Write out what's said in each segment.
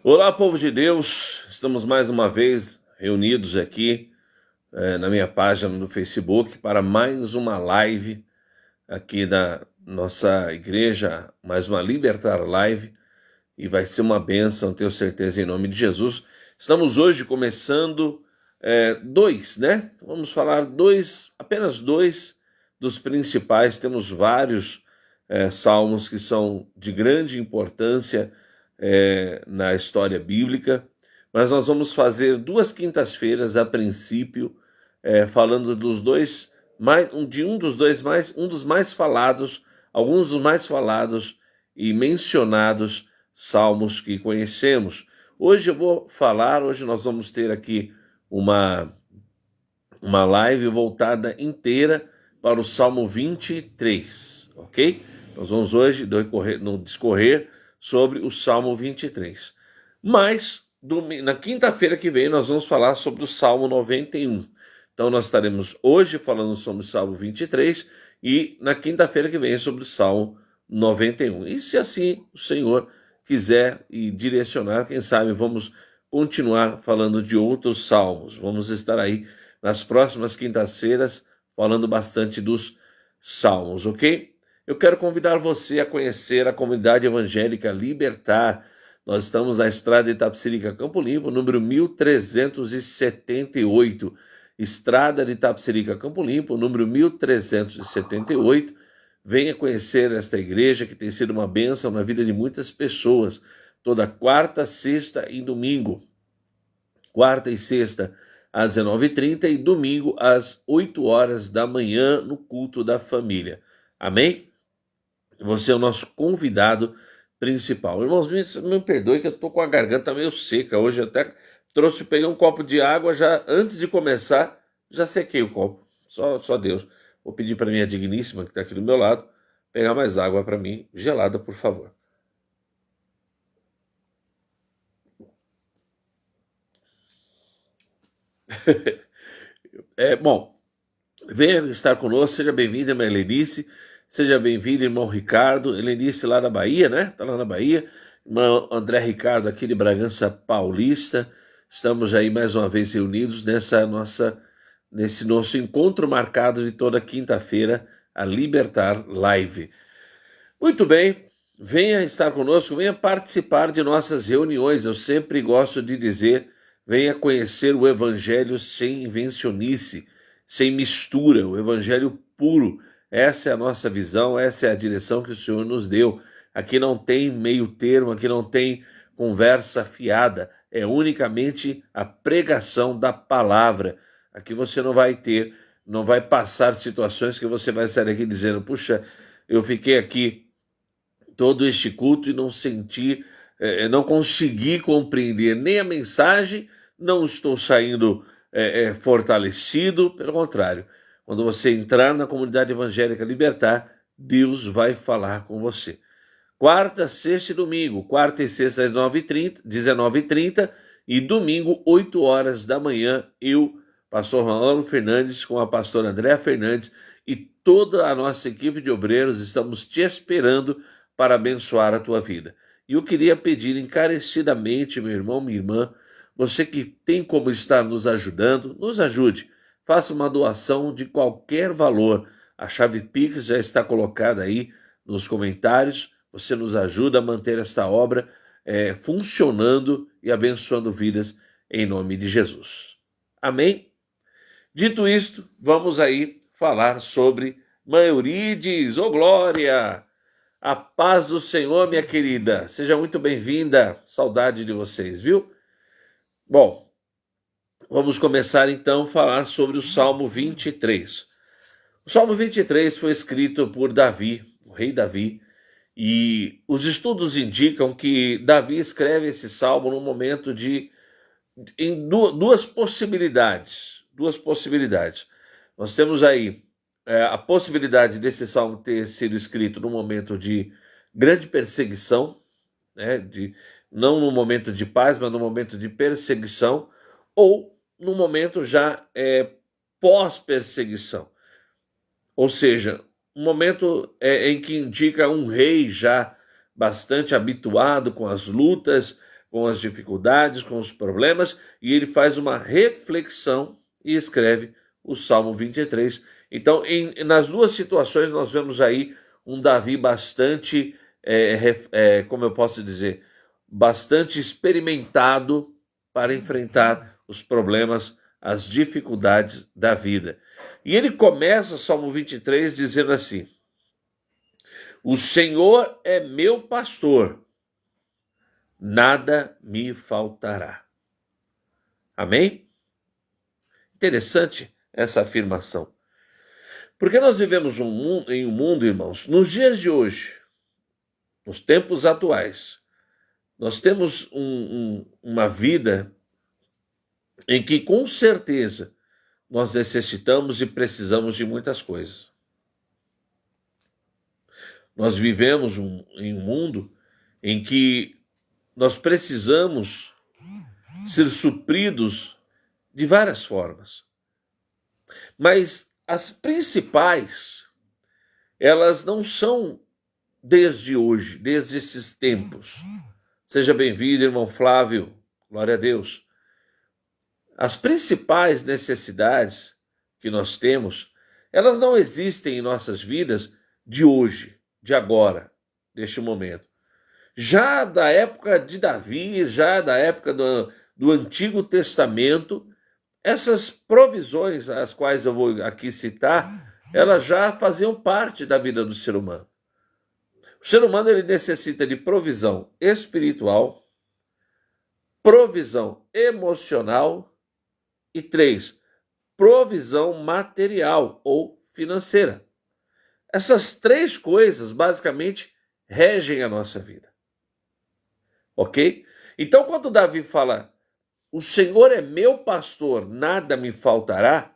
Olá, povo de Deus, estamos mais uma vez reunidos aqui na minha página do Facebook para mais uma live aqui da nossa igreja, mais uma Libertar Live, e vai ser uma bênção, tenho certeza, em nome de Jesus. Estamos hoje começando dois, né? Vamos falar apenas dois dos principais, temos vários salmos que são de grande importância na história bíblica, mas nós vamos fazer duas quintas-feiras a princípio, falando dos dois, um dos mais falados, alguns dos mais falados e mencionados salmos que conhecemos. Hoje nós vamos ter aqui uma live voltada inteira para o Salmo 23, ok? Nós vamos hoje discorrer sobre o Salmo 23. Mas, na quinta-feira que vem, nós vamos falar sobre o Salmo 91. Então, nós estaremos hoje falando sobre o Salmo 23 e na quinta-feira que vem sobre o Salmo 91. E se assim o Senhor quiser e direcionar, quem sabe vamos continuar falando de outros salmos. Vamos estar aí nas próximas quintas-feiras falando bastante dos salmos, ok? Eu quero convidar você a conhecer a comunidade evangélica Libertar. Nós estamos na estrada de Itapecerica, Campo Limpo, número 1378. Estrada de Itapecerica, Campo Limpo, número 1378. Venha conhecer esta igreja que tem sido uma bênção na vida de muitas pessoas. Toda quarta, sexta e domingo. Quarta e sexta às 19h30 e domingo às 8 horas da manhã no culto da família. Amém? Você é o nosso convidado principal. Irmãos, me perdoe que eu estou com a garganta meio seca. Hoje até peguei um copo de água, já antes de começar, já sequei o copo. Só Deus. Vou pedir para minha digníssima, que está aqui do meu lado, pegar mais água para mim, gelada, por favor. Bom, venha estar conosco, seja bem-vinda, irmã Helenice, seja bem-vindo, irmão Ricardo, Helenice lá na Bahia, né? Está lá na Bahia. Irmão André Ricardo aqui de Bragança Paulista. Estamos aí mais uma vez reunidos nesse nosso encontro marcado de toda quinta-feira, a Libertar Live. Muito bem, venha estar conosco, venha participar de nossas reuniões. Eu sempre gosto de dizer, venha conhecer o Evangelho sem invencionice, sem mistura, o Evangelho puro. Essa é a nossa visão, essa é a direção que o Senhor nos deu. Aqui não tem meio termo, aqui não tem conversa fiada, é unicamente a pregação da palavra. Aqui você não vai passar situações que você vai sair aqui dizendo, puxa, eu fiquei aqui todo este culto e não consegui compreender nem a mensagem, não estou saindo fortalecido, pelo contrário. Quando você entrar na comunidade evangélica Libertar, Deus vai falar com você. Quarta, sexta e domingo. Quarta e sexta às 19h30 e domingo, 8 horas da manhã, eu, pastor Ronaldo Fernandes, com a pastora Andréa Fernandes e toda a nossa equipe de obreiros, estamos te esperando para abençoar a tua vida. E eu queria pedir encarecidamente, meu irmão, minha irmã, você que tem como estar nos ajudando, nos ajude. Faça uma doação de qualquer valor. A chave Pix já está colocada aí nos comentários. Você nos ajuda a manter esta obra funcionando e abençoando vidas em nome de Jesus. Amém? Dito isto, vamos aí falar sobre Mãe Eurides. Ô glória! A paz do Senhor, minha querida. Seja muito bem-vinda. Saudade de vocês, viu? Bom, vamos começar então a falar sobre o Salmo 23. O Salmo 23 foi escrito por Davi, o rei Davi, e os estudos indicam que Davi escreve esse salmo no momento em duas possibilidades. Duas possibilidades. Nós temos aí a possibilidade desse salmo ter sido escrito num momento de grande perseguição, né, não no momento de paz, mas no momento de perseguição, ou no momento já pós-perseguição. Ou seja, um momento em que indica um rei já bastante habituado com as lutas, com as dificuldades, com os problemas, e ele faz uma reflexão e escreve o Salmo 23. Então, nas duas situações, nós vemos aí um Davi bastante, como eu posso dizer, bastante experimentado para enfrentar os problemas, as dificuldades da vida. E ele começa o Salmo 23 dizendo assim: o Senhor é meu pastor, nada me faltará. Amém? Interessante essa afirmação. Porque nós vivemos em um mundo, irmãos, nos dias de hoje, nos tempos atuais, nós temos uma vida em que, com certeza, nós necessitamos e precisamos de muitas coisas. Nós vivemos em um mundo em que nós precisamos ser supridos de várias formas. Mas as principais, elas não são desde hoje, desde esses tempos. Seja bem-vindo, irmão Flávio, glória a Deus. As principais necessidades que nós temos, elas não existem em nossas vidas de hoje, de agora, deste momento. Já da época de Davi, já da época do Antigo Testamento, essas provisões, as quais eu vou aqui citar, elas já faziam parte da vida do ser humano. O ser humano ele necessita de provisão espiritual, provisão emocional e 3, provisão material ou financeira. Essas 3 coisas basicamente regem a nossa vida. Ok? Então, quando Davi fala, o Senhor é meu pastor, nada me faltará,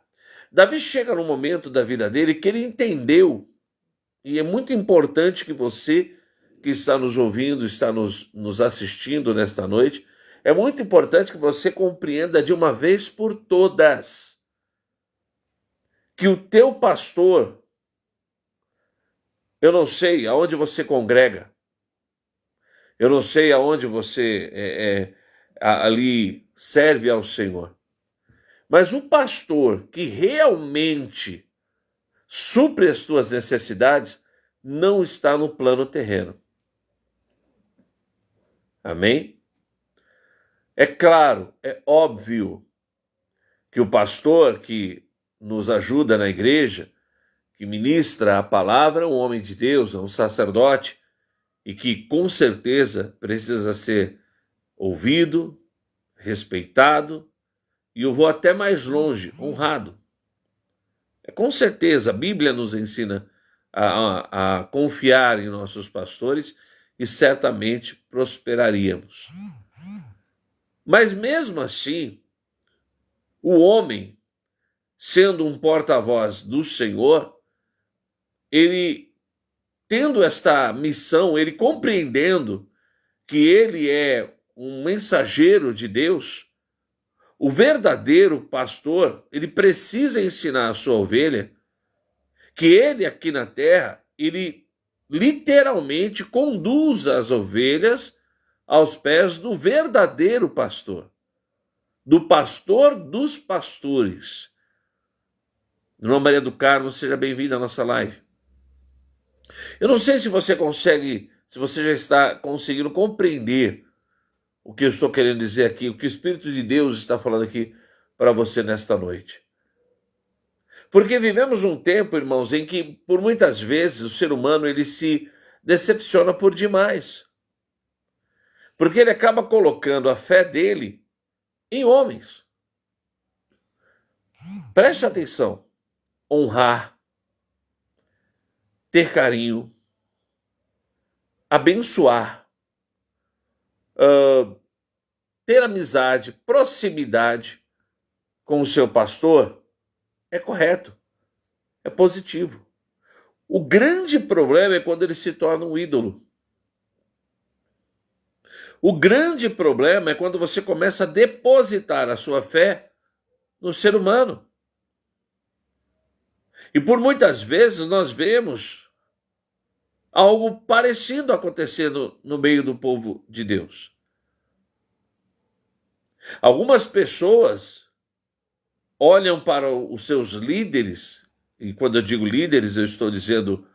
Davi chega num momento da vida dele que ele entendeu, e é muito importante que você que está nos ouvindo, está nos assistindo nesta noite, é muito importante que você compreenda de uma vez por todas que o teu pastor, eu não sei aonde você congrega, eu não sei aonde você ali serve ao Senhor, mas o pastor que realmente supre as tuas necessidades não está no plano terreno. Amém? É claro, é óbvio que o pastor que nos ajuda na igreja, que ministra a palavra, é um homem de Deus, é um sacerdote, e que com certeza precisa ser ouvido, respeitado, e eu vou até mais longe, honrado. Com certeza, a Bíblia nos ensina a confiar em nossos pastores e certamente prosperaríamos. Mas mesmo assim, o homem, sendo um porta-voz do Senhor, ele tendo esta missão, ele compreendendo que ele é um mensageiro de Deus, o verdadeiro pastor, ele precisa ensinar a sua ovelha que ele aqui na terra, ele literalmente conduz as ovelhas aos pés do verdadeiro pastor, do pastor dos pastores. Irmã Maria do Carmo, seja bem-vinda à nossa live. Eu não sei se você consegue, se você já está conseguindo compreender o que eu estou querendo dizer aqui, o que o Espírito de Deus está falando aqui para você nesta noite. Porque vivemos um tempo, irmãos, em que por muitas vezes o ser humano ele se decepciona por demais. Porque ele acaba colocando a fé dele em homens. Preste atenção. Honrar, ter carinho, abençoar, ter amizade, proximidade com o seu pastor é correto, é positivo. O grande problema é quando ele se torna um ídolo. O grande problema é quando você começa a depositar a sua fé no ser humano. E por muitas vezes nós vemos algo parecido acontecendo no meio do povo de Deus. Algumas pessoas olham para os seus líderes, e quando eu digo líderes, eu estou dizendo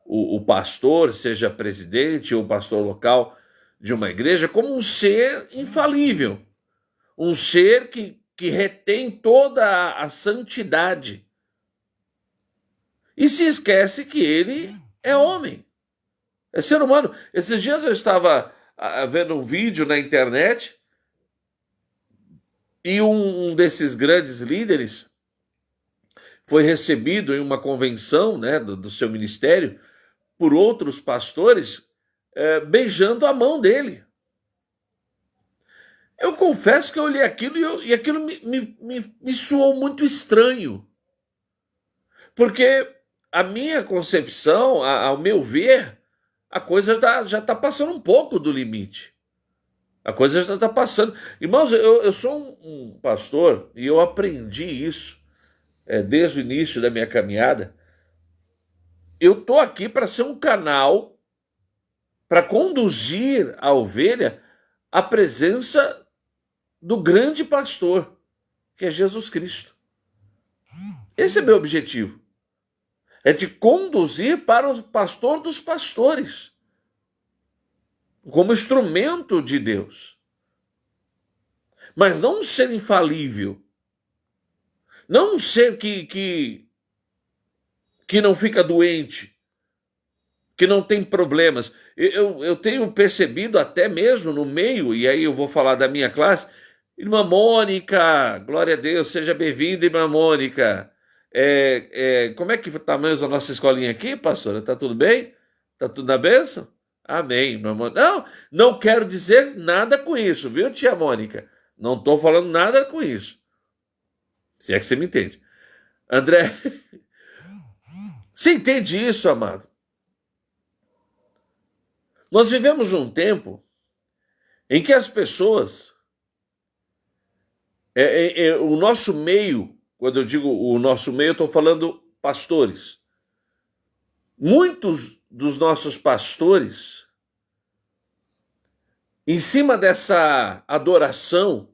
o pastor, seja presidente ou pastor local de uma igreja, como um ser infalível, um ser que retém toda a santidade. E se esquece que ele é homem, é ser humano. Esses dias eu estava vendo um vídeo na internet e um desses grandes líderes foi recebido em uma convenção, né, do seu ministério por outros pastores beijando a mão dele. Eu confesso que eu olhei aquilo e aquilo me soou muito estranho. Porque a minha concepção, ao meu ver, a coisa já está passando um pouco do limite. A coisa já está passando. Irmãos, eu sou um pastor e eu aprendi isso desde o início da minha caminhada. Eu estou aqui para ser um canal para conduzir a ovelha à presença do grande pastor, que é Jesus Cristo. Esse é meu objetivo. É de conduzir para o pastor dos pastores, como instrumento de Deus. Mas não um ser infalível. Não um ser que não fica doente, que não tem problemas. Eu tenho percebido até mesmo no meio, e aí eu vou falar da minha classe, irmã Mônica, glória a Deus, seja bem-vinda, irmã Mônica. Como é que está mesmo a nossa escolinha aqui, pastora? Está tudo bem? Está tudo na bênção? Amém, irmã Mônica. Não quero dizer nada com isso, viu, tia Mônica? Não estou falando nada com isso. Se é que você me entende. André, você entende isso, amado? Nós vivemos um tempo em que as pessoas, o nosso meio, quando eu digo o nosso meio, eu estou falando pastores. Muitos dos nossos pastores, em cima dessa adoração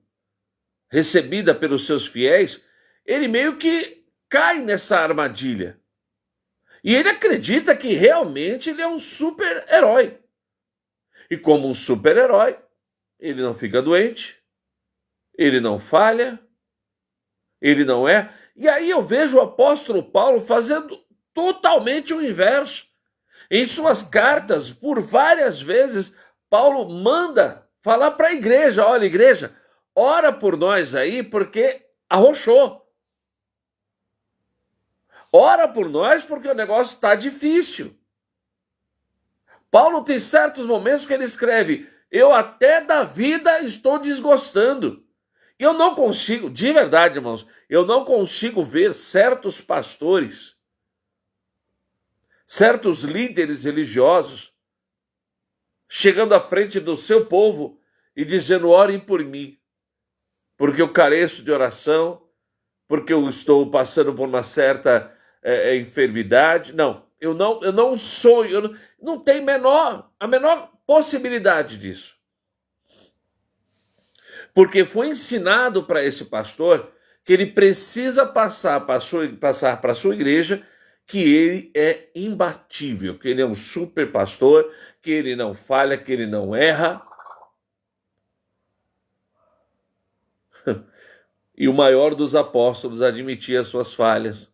recebida pelos seus fiéis, ele meio que cai nessa armadilha. E ele acredita que realmente ele é um super-herói. E como um super-herói, ele não fica doente, ele não falha, ele não é. E aí eu vejo o apóstolo Paulo fazendo totalmente o inverso. Em suas cartas, por várias vezes, Paulo manda falar para a igreja: olha, igreja, ora por nós aí, porque arrochou. Ora por nós porque o negócio está difícil. Paulo tem certos momentos que ele escreve: eu até da vida estou desgostando. Eu não consigo, de verdade, irmãos, eu não consigo ver certos pastores, certos líderes religiosos, chegando à frente do seu povo e dizendo: orem por mim, porque eu careço de oração, porque eu estou passando por uma certa enfermidade. Não, eu não sonho, não tem a menor possibilidade disso. Porque foi ensinado para esse pastor que ele precisa passar para a sua igreja que ele é imbatível, que ele é um super pastor, que ele não falha, que ele não erra. E o maior dos apóstolos admitia as suas falhas,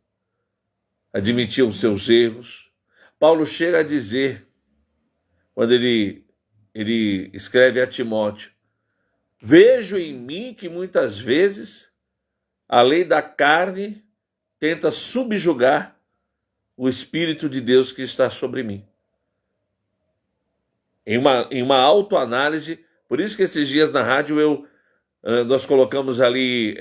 admitia os seus erros. Paulo chega a dizer, quando ele escreve a Timóteo: vejo em mim que muitas vezes a lei da carne tenta subjugar o Espírito de Deus que está sobre mim. Em uma autoanálise, por isso que esses dias na rádio nós colocamos ali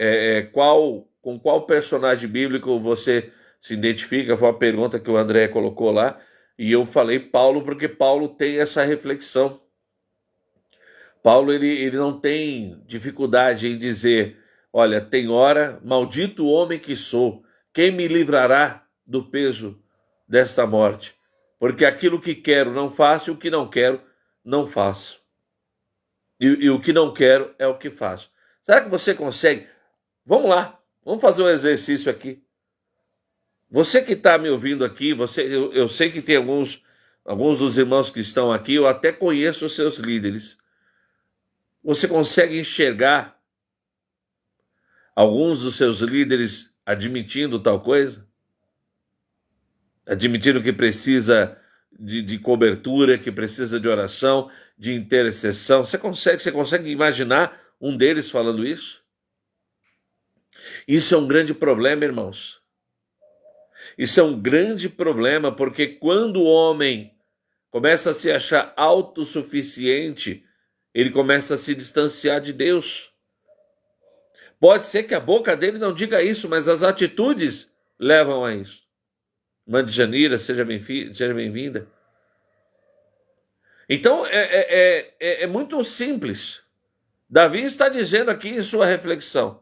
com qual personagem bíblico você se identifica, foi uma pergunta que o André colocou lá, e eu falei Paulo porque Paulo tem essa reflexão. Paulo ele não tem dificuldade em dizer: olha, tem hora, maldito homem que sou, quem me livrará do peso desta morte? Porque aquilo que quero não faço, e o que não quero não faço. E o que não quero é o que faço. Será que você consegue? Vamos lá, vamos fazer um exercício aqui. Você que está me ouvindo aqui, eu sei que tem alguns dos irmãos que estão aqui, eu até conheço os seus líderes. Você consegue enxergar alguns dos seus líderes admitindo tal coisa? Admitindo que precisa de cobertura, que precisa de oração, de intercessão. Você consegue imaginar um deles falando isso? Isso é um grande problema, irmãos. Isso é um grande problema, porque quando o homem começa a se achar autossuficiente, ele começa a se distanciar de Deus. Pode ser que a boca dele não diga isso, mas as atitudes levam a isso. Irmã Djanira, seja bem-vinda. Então, é muito simples. Davi está dizendo aqui em sua reflexão: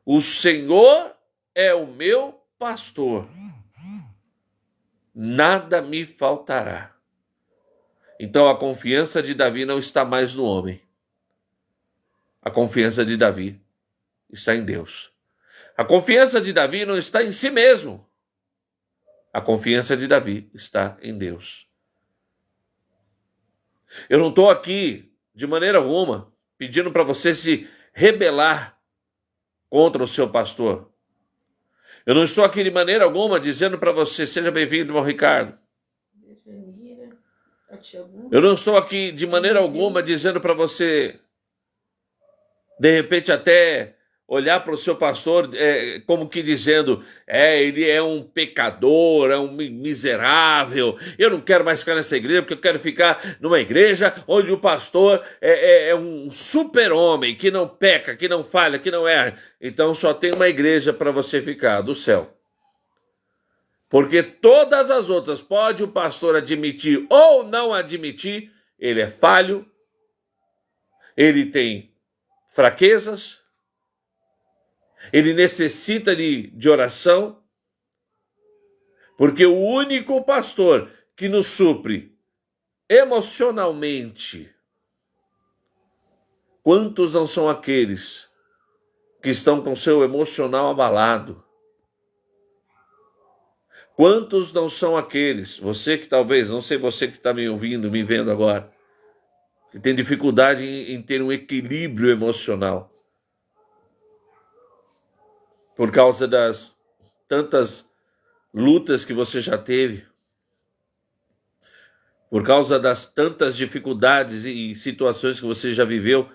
o Senhor é o meu pastor, nada me faltará. Então a confiança de Davi não está mais no homem. A confiança de Davi está em Deus. A confiança de Davi não está em si mesmo. A confiança de Davi está em Deus. Eu não estou aqui, de maneira alguma, pedindo para você se rebelar contra o seu pastor. Eu não estou aqui de maneira alguma dizendo para você, seja bem-vindo, irmão Ricardo. Eu não estou aqui de maneira alguma dizendo para você, de repente até olhar para o seu pastor como que dizendo, ele é um pecador, é um miserável, eu não quero mais ficar nessa igreja porque eu quero ficar numa igreja onde o pastor é um super-homem, que não peca, que não falha, que não erra. Então só tem uma igreja para você ficar, do céu. Porque todas as outras, pode o pastor admitir ou não admitir, ele é falho, ele tem fraquezas, ele necessita de oração, porque o único pastor que nos supre emocionalmente, quantos não são aqueles que estão com seu emocional abalado? Quantos não são aqueles, você que talvez, não sei você que está me ouvindo, me vendo agora, que tem dificuldade em ter um equilíbrio emocional, por causa das tantas lutas que você já teve, por causa das tantas dificuldades e situações que você já viveu.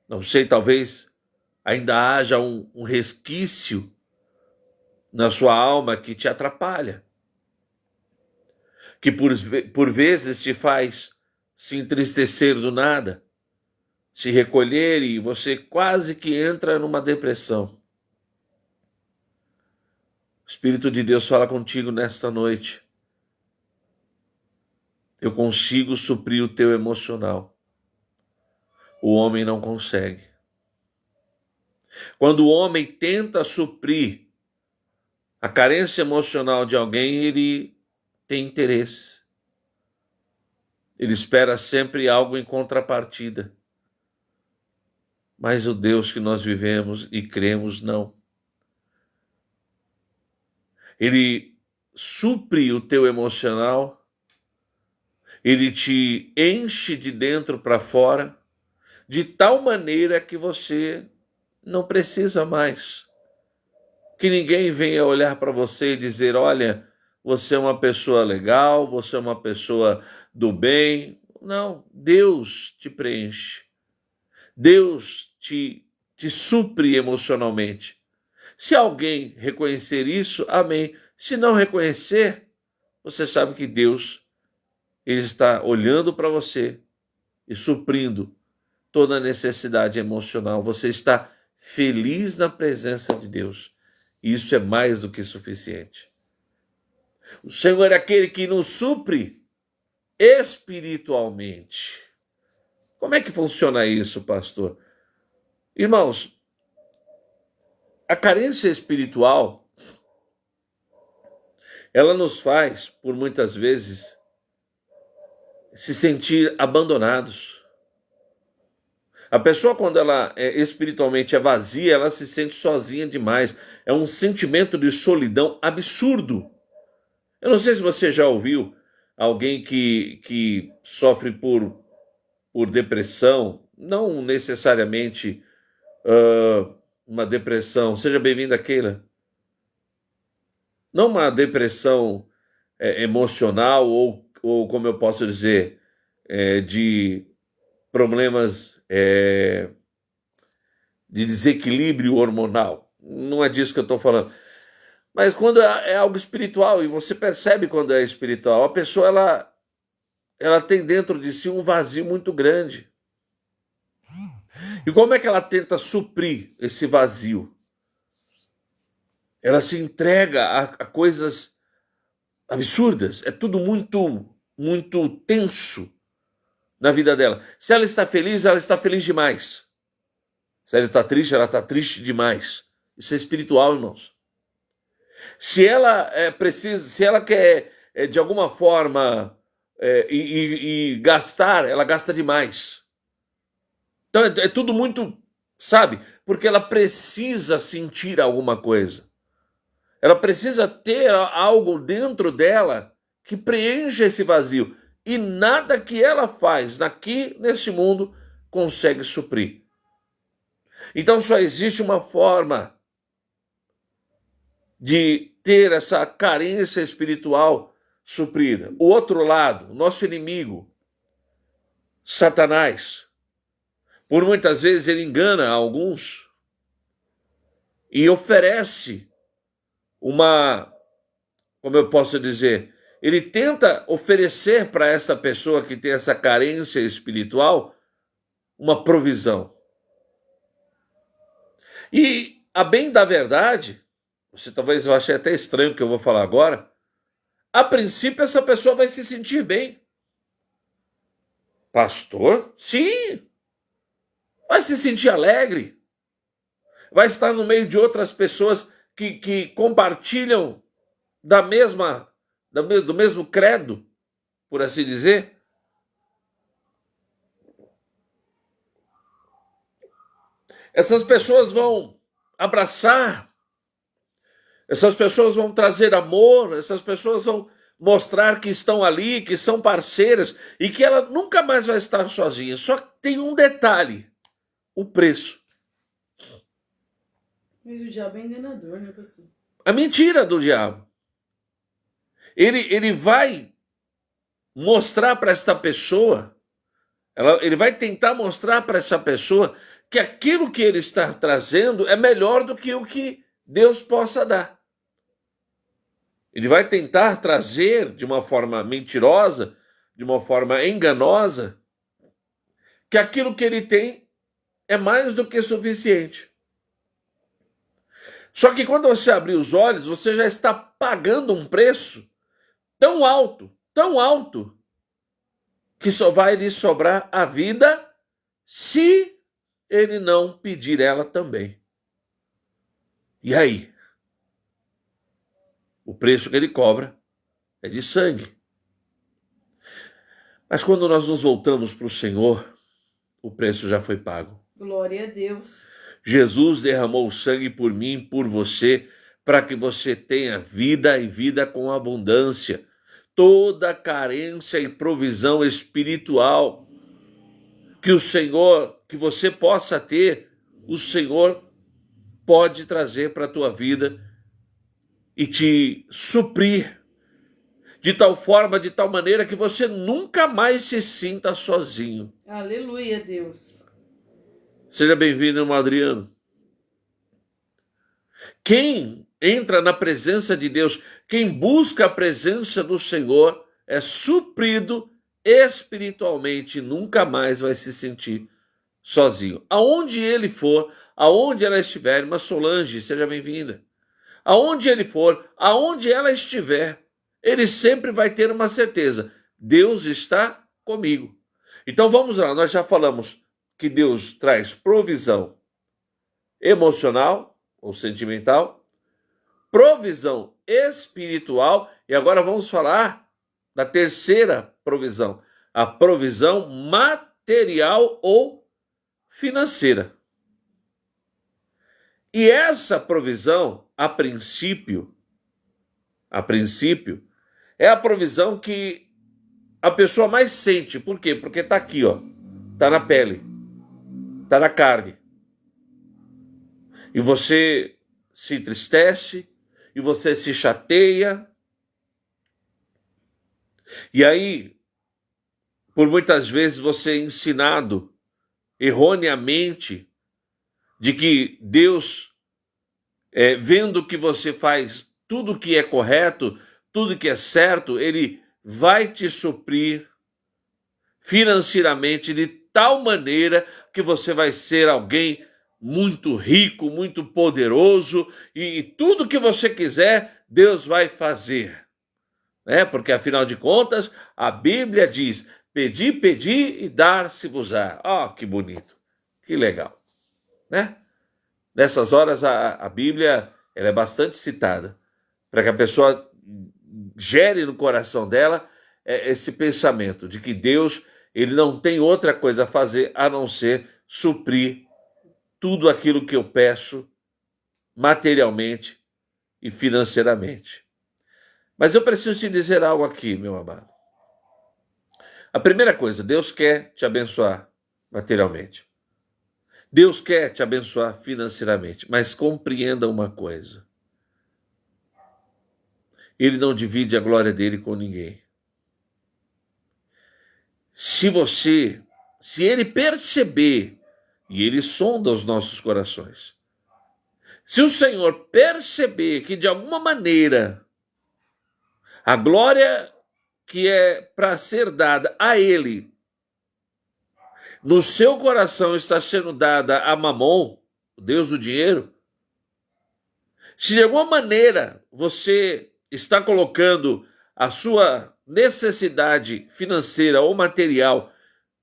Não sei, talvez ainda haja um resquício na sua alma que te atrapalha, que por vezes te faz se entristecer do nada, se recolher e você quase que entra numa depressão. O Espírito de Deus fala contigo nesta noite. Eu consigo suprir o teu emocional. O homem não consegue. Quando o homem tenta suprir a carência emocional de alguém, ele tem interesse. Ele espera sempre algo em contrapartida. Mas o Deus que nós vivemos e cremos, não. Ele supre o teu emocional, ele te enche de dentro para fora, de tal maneira que você não precisa mais que ninguém venha olhar para você e dizer, olha, você é uma pessoa legal, você é uma pessoa do bem. Não, Deus te preenche. Deus te supre emocionalmente. Se alguém reconhecer isso, amém. Se não reconhecer, você sabe que Deus, ele está olhando para você e suprindo toda a necessidade emocional. Você está feliz na presença de Deus. Isso é mais do que suficiente. O Senhor é aquele que nos supre espiritualmente. Como é que funciona isso, pastor? Irmãos, a carência espiritual, ela nos faz, por muitas vezes, se sentir abandonados. A pessoa, quando ela espiritualmente é vazia, ela se sente sozinha demais. É um sentimento de solidão absurdo. Eu não sei se você já ouviu alguém que sofre por depressão, não necessariamente uma depressão. Seja bem-vinda, Keila. Não uma depressão emocional ou, como eu posso dizer, de problemas de desequilíbrio hormonal. Não é disso que eu estou falando. Mas quando é algo espiritual, e você percebe quando é espiritual, a pessoa ela tem dentro de si um vazio muito grande. E como é que ela tenta suprir esse vazio? Ela se entrega a coisas absurdas. É tudo muito tenso na vida dela. Se ela está feliz demais. Se ela está triste demais. Isso é espiritual, irmãos. Se ela precisa, se ela quer de alguma forma gastar, ela gasta demais. Então é tudo muito, sabe? Porque ela precisa sentir alguma coisa. Ela precisa ter algo dentro dela que preencha esse vazio. E nada que ela faz aqui nesse mundo consegue suprir. Então só existe uma forma de ter essa carência espiritual suprida. O outro lado, o nosso inimigo, Satanás, por muitas vezes ele engana alguns e oferece como eu posso dizer, ele tenta oferecer para essa pessoa que tem essa carência espiritual uma provisão. E, a bem da verdade, você talvez ache até estranho o que eu vou falar agora, a princípio essa pessoa vai se sentir bem. Pastor? Sim! Vai se sentir alegre. Vai estar no meio de outras pessoas que compartilham do mesmo credo, por assim dizer. Essas pessoas vão abraçar, essas pessoas vão trazer amor, essas pessoas vão mostrar que estão ali, que são parceiras e que ela nunca mais vai estar sozinha. Só que tem um detalhe: o preço. Mas o diabo é enganador, né, pastor? A mentira do diabo. Ele vai mostrar para esta pessoa, ele vai tentar mostrar para essa pessoa que aquilo que ele está trazendo é melhor do que o que Deus possa dar. Ele vai tentar trazer de uma forma mentirosa, de uma forma enganosa, que aquilo que ele tem é mais do que suficiente. Só que quando você abrir os olhos, você já está pagando um preço tão alto, que só vai lhe sobrar a vida se ele não pedir ela também. E aí? O preço que ele cobra é de sangue. Mas quando nós nos voltamos para o Senhor, o preço já foi pago. Glória a Deus. Jesus derramou sangue por mim e por você, para que você tenha vida e vida com abundância. Toda carência e provisão espiritual que o Senhor, que você possa ter, o Senhor pode trazer para a tua vida e te suprir de tal forma, de tal maneira que você nunca mais se sinta sozinho. Aleluia, Deus. Seja bem-vindo, irmão Adriano. Quem entra na presença de Deus, quem busca a presença do Senhor, é suprido espiritualmente, nunca mais vai se sentir sozinho. Aonde ele for, aonde ela estiver, irmã Solange, seja bem-vinda. Aonde ele for, aonde ela estiver, ele sempre vai ter uma certeza: Deus está comigo. Então vamos lá, nós já falamos que Deus traz provisão emocional ou sentimental, provisão espiritual, e agora vamos falar da terceira provisão, a provisão material ou financeira. E essa provisão, a princípio, é a provisão que a pessoa mais sente. Por quê? Porque está aqui, ó, está na pele, está na carne. E você se entristece, e você se chateia. E aí, por muitas vezes você é ensinado erroneamente de que Deus, vendo que você faz tudo que é correto, tudo que é certo, Ele vai te suprir financeiramente de tal maneira que você vai ser alguém muito rico, muito poderoso, e tudo que você quiser, Deus vai fazer. Porque afinal de contas, a Bíblia diz: pedi, pedi e dar-se-vos-á. Que bonito, que legal, né? Nessas horas a Bíblia ela é bastante citada, para que a pessoa gere no coração dela esse pensamento de que Deus ele não tem outra coisa a fazer a não ser suprir tudo aquilo que eu peço materialmente e financeiramente. Mas eu preciso te dizer algo aqui, meu amado. A primeira coisa, Deus quer te abençoar materialmente. Deus quer te abençoar financeiramente, mas compreenda uma coisa. Ele não divide a glória dele com ninguém. Se ele perceber, e ele sonda os nossos corações, se o Senhor perceber que de alguma maneira a glória que é para ser dada a ele, no seu coração está sendo dada a Mamon, o Deus do dinheiro, se de alguma maneira você está colocando a sua necessidade financeira ou material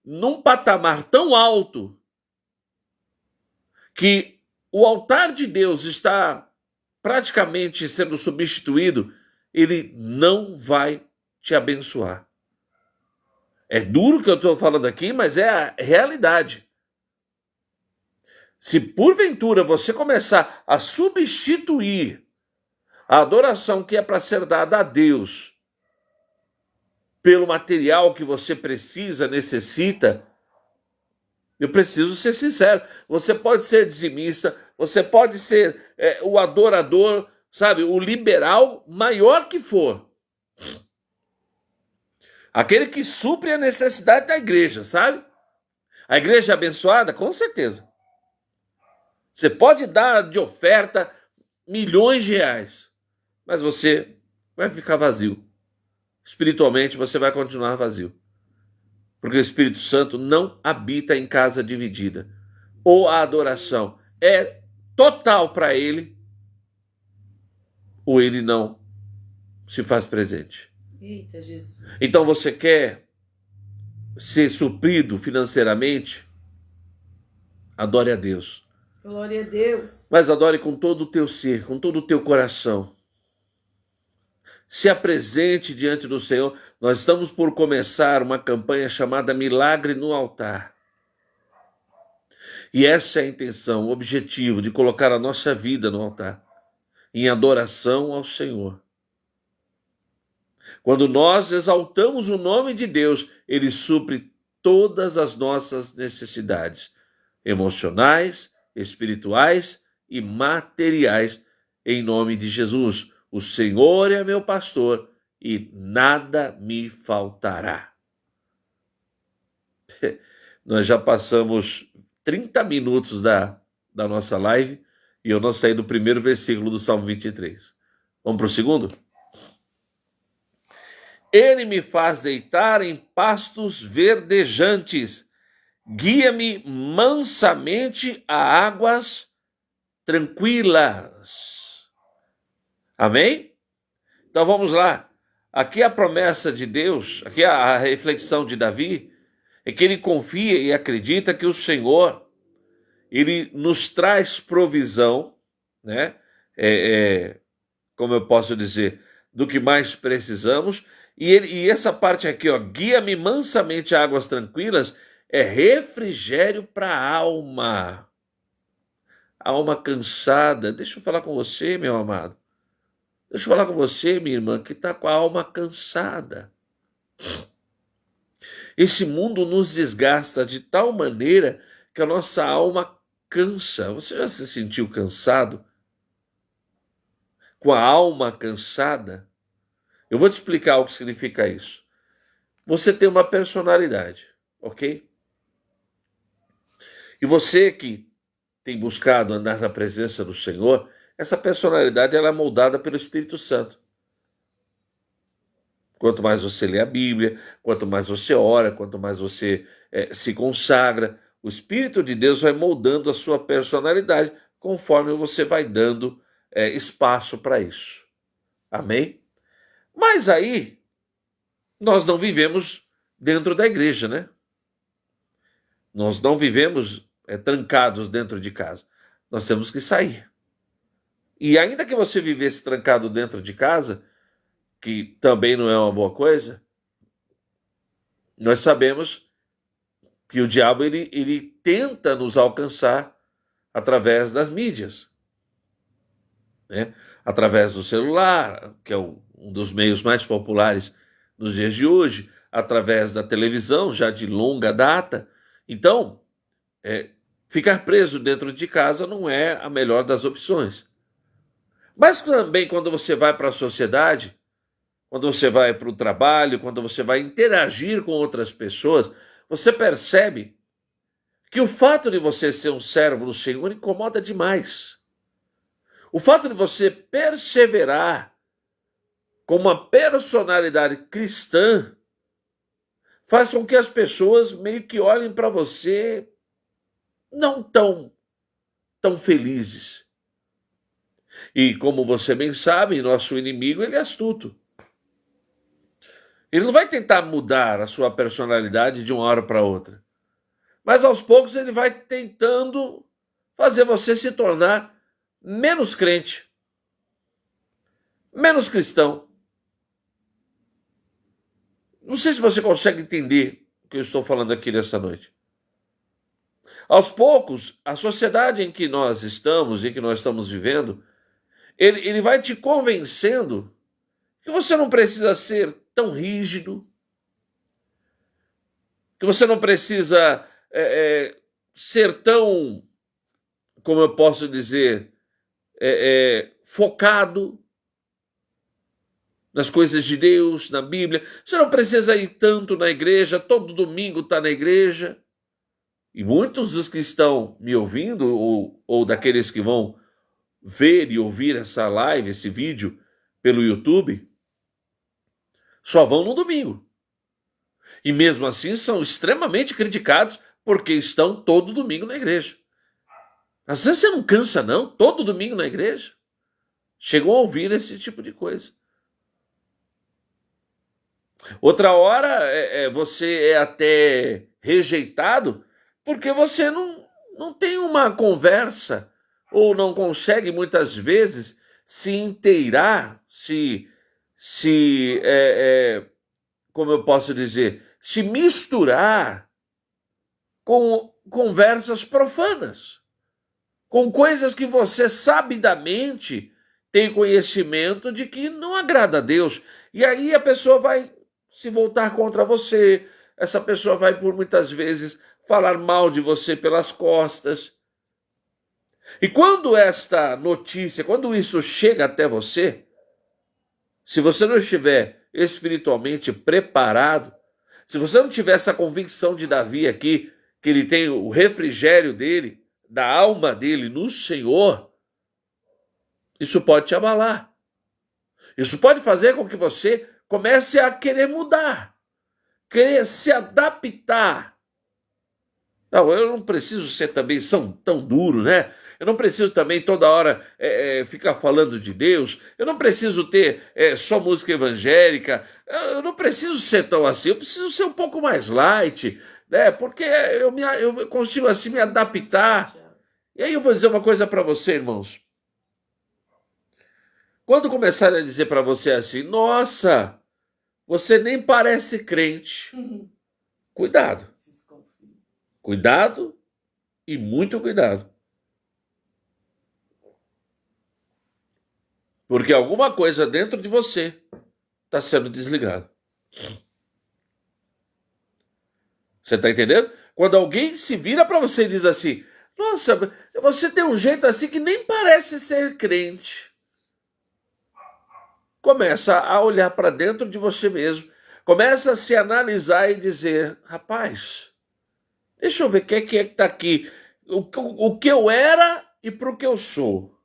num patamar tão alto que o altar de Deus está praticamente sendo substituído, ele não vai te abençoar. É duro o que eu estou falando aqui, mas é a realidade. Se porventura você começar a substituir a adoração que é para ser dada a Deus pelo material que você precisa, necessita, eu preciso ser sincero, você pode ser dizimista, você pode ser o adorador, sabe, o liberal maior que for. Aquele que supre a necessidade da igreja, sabe? A igreja é abençoada? Com certeza. Você pode dar de oferta milhões de reais, mas você vai ficar vazio. Espiritualmente você vai continuar vazio. Porque o Espírito Santo não habita em casa dividida. Ou a adoração é total para ele, ou ele não se faz presente. Eita, Jesus. Então você quer ser suprido financeiramente? Adore a Deus. Glória a Deus. Mas adore com todo o teu ser, com todo o teu coração. Se apresente diante do Senhor. Nós estamos por começar uma campanha chamada Milagre no Altar. E essa é a intenção, o objetivo de colocar a nossa vida no altar, em adoração ao Senhor. Quando nós exaltamos o nome de Deus, Ele supre todas as nossas necessidades emocionais, espirituais e materiais, em nome de Jesus. O Senhor é meu pastor e nada me faltará. Nós já passamos 30 minutos da nossa live e eu não saí do primeiro versículo do Salmo 23. Vamos para o segundo? Ele me faz deitar em pastos verdejantes, guia-me mansamente a águas tranquilas. Amém? Então vamos lá. Aqui a promessa de Deus, aqui a reflexão de Davi, é que ele confia e acredita que o Senhor, ele nos traz provisão, né? Como eu posso dizer, do que mais precisamos. E essa parte aqui, ó, guia-me mansamente a águas tranquilas, é refrigério para a alma. Alma cansada. Deixa eu falar com você, meu amado. Deixa eu falar com você, minha irmã, que está com a alma cansada. Esse mundo nos desgasta de tal maneira que a nossa alma cansa. Você já se sentiu cansado? Com a alma cansada? Eu vou te explicar o que significa isso. Você tem uma personalidade, ok? E você que tem buscado andar na presença do Senhor, essa personalidade ela é moldada pelo Espírito Santo. Quanto mais você lê a Bíblia, quanto mais você ora, quanto mais você se consagra, o Espírito de Deus vai moldando a sua personalidade conforme você vai dando espaço para isso. Amém? Mas aí, nós não vivemos dentro da igreja, né? Nós não vivemos trancados dentro de casa. Nós temos que sair. E ainda que você vivesse trancado dentro de casa, que também não é uma boa coisa, nós sabemos que o diabo ele tenta nos alcançar através das mídias, né? Através do celular, que é um dos meios mais populares nos dias de hoje, através da televisão, já de longa data. Então, ficar preso dentro de casa não é a melhor das opções. Mas também quando você vai para a sociedade, quando você vai para o trabalho, quando você vai interagir com outras pessoas, você percebe que o fato de você ser um servo do Senhor incomoda demais. O fato de você perseverar com uma personalidade cristã faz com que as pessoas meio que olhem para você não tão felizes. E como você bem sabe, nosso inimigo ele é astuto. Ele não vai tentar mudar a sua personalidade de uma hora para outra. Mas aos poucos ele vai tentando fazer você se tornar menos crente, menos cristão. Não sei se você consegue entender o que eu estou falando aqui nessa noite. Aos poucos, a sociedade em que nós estamos, em que nós estamos vivendo, ele vai te convencendo que você não precisa ser tão rígido, que você não precisa ser tão, como eu posso dizer, focado nas coisas de Deus, na Bíblia. Você não precisa ir tanto na igreja, todo domingo está na igreja. E muitos dos que estão me ouvindo, ou daqueles que vão ver e ouvir essa live, esse vídeo pelo YouTube, só vão no domingo. E mesmo assim são extremamente criticados porque estão todo domingo na igreja. Às vezes você não cansa não, todo domingo na igreja. Chegou a ouvir esse tipo de coisa. Outra hora você é até rejeitado porque você não tem uma conversa ou não consegue muitas vezes se inteirar, como eu posso dizer, se misturar com conversas profanas, com coisas que você sabidamente tem conhecimento de que não agrada a Deus. E aí a pessoa vai se voltar contra você, essa pessoa vai por muitas vezes falar mal de você pelas costas. E quando esta notícia, quando isso chega até você, se você não estiver espiritualmente preparado, se você não tiver essa convicção de Davi aqui, que ele tem o refrigério dele, da alma dele no Senhor, isso pode te abalar. Isso pode fazer com que você comece a querer mudar, querer se adaptar. Não, eu não preciso ser também tão duro, né? Eu não preciso também toda hora ficar falando de Deus. Eu não preciso ter só música evangélica. Eu não preciso ser tão assim. Eu preciso ser um pouco mais light, né? Porque eu consigo assim me adaptar. E aí eu vou dizer uma coisa para você, irmãos. Quando começarem a dizer para você assim, nossa, você nem parece crente. Cuidado. Cuidado e muito cuidado. Porque alguma coisa dentro de você está sendo desligada. Você está entendendo? Quando alguém se vira para você e diz assim: nossa, você tem um jeito assim que nem parece ser crente. Começa a olhar para dentro de você mesmo. Começa a se analisar e dizer: rapaz, deixa eu ver quem é que está aqui. O que eu era e para o que eu sou.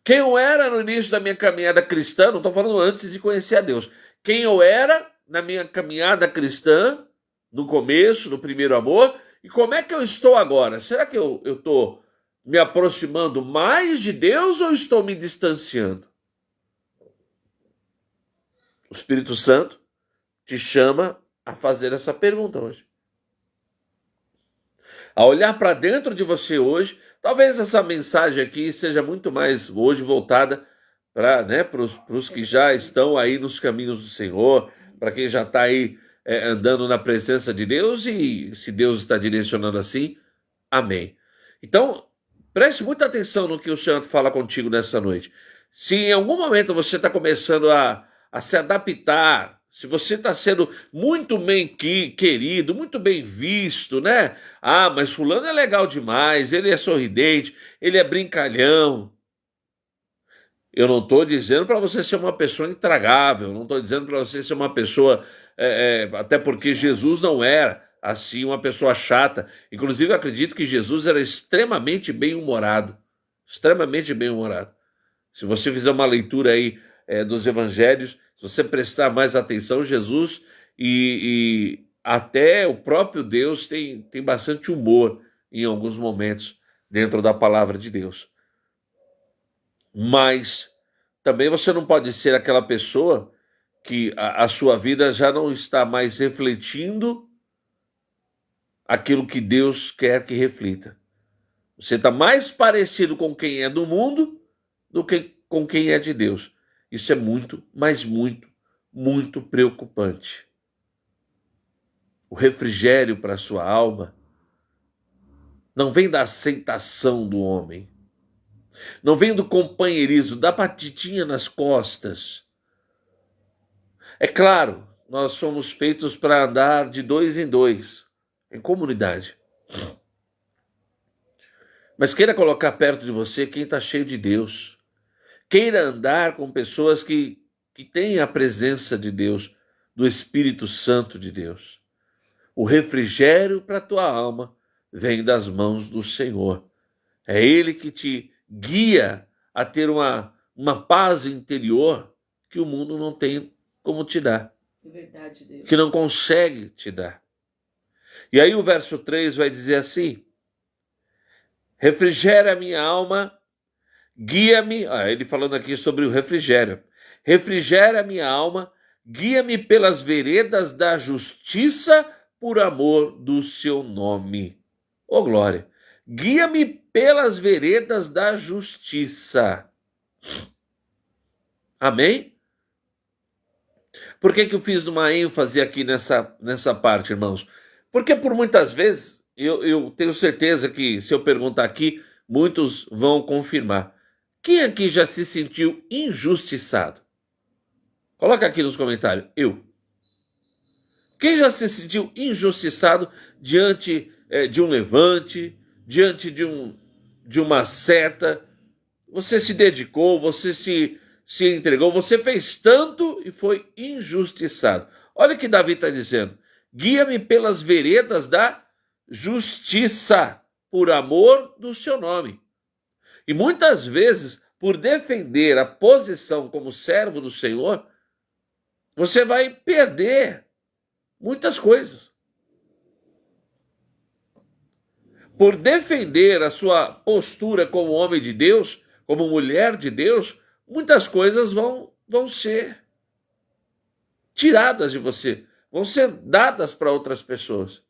Quem eu era no início da minha caminhada cristã, não estou falando antes de conhecer a Deus. Quem eu era na minha caminhada cristã, no começo, no primeiro amor, e como é que eu estou agora? Será que eu estou me aproximando mais de Deus ou estou me distanciando? O Espírito Santo te chama a fazer essa pergunta hoje. A olhar para dentro de você hoje, talvez essa mensagem aqui seja muito mais hoje voltada para os que já estão aí nos caminhos do Senhor, para quem já está aí andando na presença de Deus, e se Deus está direcionando assim, amém. Então, preste muita atenção no que o Senhor fala contigo nessa noite. Se em algum momento você está começando a se adaptar, se você está sendo muito bem querido, muito bem visto, né? Ah, mas fulano é legal demais, ele é sorridente, ele é brincalhão. Eu não estou dizendo para você ser uma pessoa intragável, não estou dizendo para você ser uma pessoa... até porque Jesus não era assim uma pessoa chata. Inclusive, eu acredito que Jesus era extremamente bem-humorado. Extremamente bem-humorado. Se você fizer uma leitura aí dos evangelhos, se você prestar mais atenção, Jesus e até o próprio Deus tem bastante humor em alguns momentos dentro da palavra de Deus. Mas também você não pode ser aquela pessoa que a sua vida já não está mais refletindo aquilo que Deus quer que reflita. Você está mais parecido com quem é do mundo do que com quem é de Deus. Isso é muito, mas muito, muito preocupante. O refrigério para a sua alma não vem da aceitação do homem, não vem do companheirismo, da batidinha nas costas. É claro, nós somos feitos para andar de dois em dois, em comunidade. Mas queira colocar perto de você quem está cheio de Deus. Queira andar com pessoas que têm a presença de Deus, do Espírito Santo de Deus. O refrigério para a tua alma vem das mãos do Senhor. É Ele que te guia a ter uma paz interior que o mundo não tem como te dar. É verdade, Deus. Que não consegue te dar. E aí o verso 3 vai dizer assim: refrigera a minha alma, guia-me, ele falando aqui sobre o refrigério. Refrigera a minha alma, guia-me pelas veredas da justiça por amor do seu nome. Ô glória! Guia-me pelas veredas da justiça. Amém? Por que eu fiz uma ênfase aqui nessa parte, irmãos? Porque por muitas vezes, eu tenho certeza que se eu perguntar aqui, muitos vão confirmar. Quem aqui já se sentiu injustiçado? Coloca aqui nos comentários. Eu. Quem já se sentiu injustiçado diante de um levante, diante de uma seta? Você se dedicou, você se entregou, você fez tanto e foi injustiçado. Olha o que Davi está dizendo. Guia-me pelas veredas da justiça, por amor do seu nome. E muitas vezes, por defender a posição como servo do Senhor, você vai perder muitas coisas. Por defender a sua postura como homem de Deus, como mulher de Deus, muitas coisas vão ser tiradas de você, vão ser dadas para outras pessoas.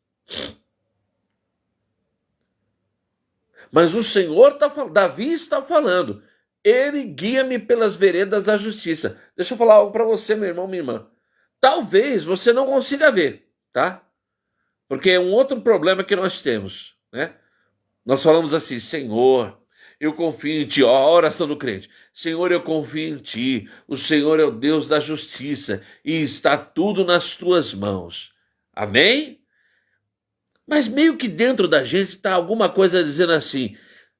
Mas o Senhor está falando, Davi está falando, ele guia-me pelas veredas da justiça. Deixa eu falar algo para você, meu irmão, minha irmã. Talvez você não consiga ver, tá? Porque é um outro problema que nós temos, né? Nós falamos assim: Senhor, eu confio em Ti. Ó, a oração do crente: Senhor, eu confio em Ti. O Senhor é o Deus da justiça e está tudo nas Tuas mãos. Amém? Mas meio que dentro da gente está alguma coisa dizendo assim: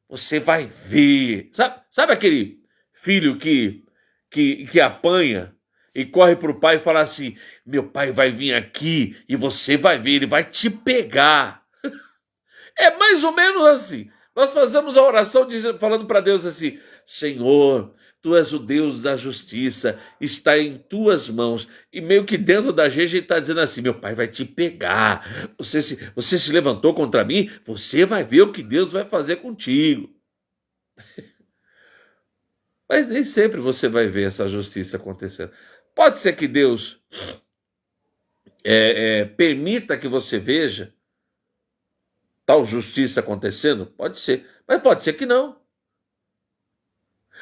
você vai ver. Sabe aquele filho que apanha e corre para o pai e fala assim: meu pai vai vir aqui e você vai ver, ele vai te pegar. É mais ou menos assim. Nós fazemos a oração falando para Deus assim: Senhor, Tu és o Deus da justiça, está em Tuas mãos. E meio que dentro da gente ele está dizendo assim: meu pai vai te pegar. Você se levantou contra mim, você vai ver o que Deus vai fazer contigo. Mas nem sempre você vai ver essa justiça acontecendo. Pode ser que Deus permita que você veja tal justiça acontecendo? Pode ser. Mas pode ser que não.